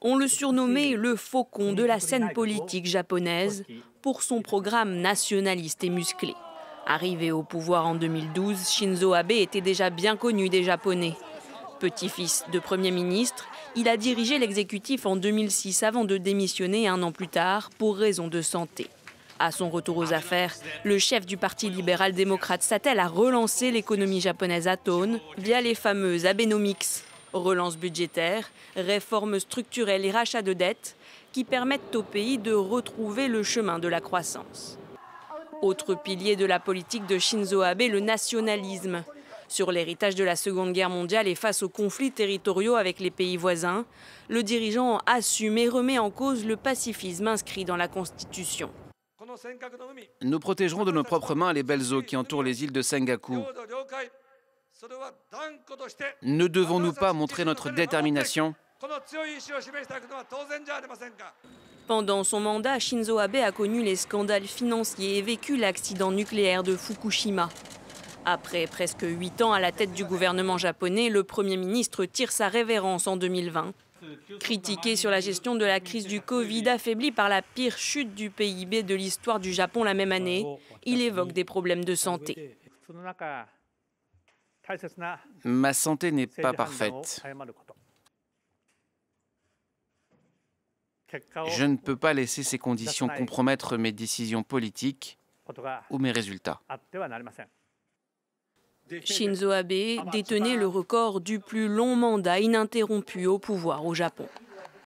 On le surnommait le faucon de la scène politique japonaise pour son programme nationaliste et musclé. Arrivé au pouvoir en 2012, Shinzo Abe était déjà bien connu des Japonais. Petit-fils de Premier ministre, il a dirigé l'exécutif en 2006 avant de démissionner 1 an plus tard pour raison de santé. À son retour aux affaires, le chef du Parti libéral-démocrate s'attelle à relancer l'économie japonaise atone via les fameuses Abenomics. Relance budgétaire, réformes structurelles et rachat de dettes qui permettent au pays de retrouver le chemin de la croissance. Autre pilier de la politique de Shinzo Abe, le nationalisme. Sur l'héritage de la Seconde Guerre mondiale et face aux conflits territoriaux avec les pays voisins, le dirigeant assume et remet en cause le pacifisme inscrit dans la Constitution. Nous protégerons de nos propres mains les belles eaux qui entourent les îles de Sengaku. Ne devons-nous pas montrer notre détermination ? Pendant son mandat, Shinzo Abe a connu les scandales financiers et vécu l'accident nucléaire de Fukushima. Après presque 8 ans à la tête du gouvernement japonais, le Premier ministre tire sa révérence en 2020. Critiqué sur la gestion de la crise du Covid, affaibli par la pire chute du PIB de l'histoire du Japon la même année, il évoque des problèmes de santé. Ma santé n'est pas parfaite. Je ne peux pas laisser ces conditions compromettre mes décisions politiques ou mes résultats. Shinzo Abe détenait le record du plus long mandat ininterrompu au pouvoir au Japon.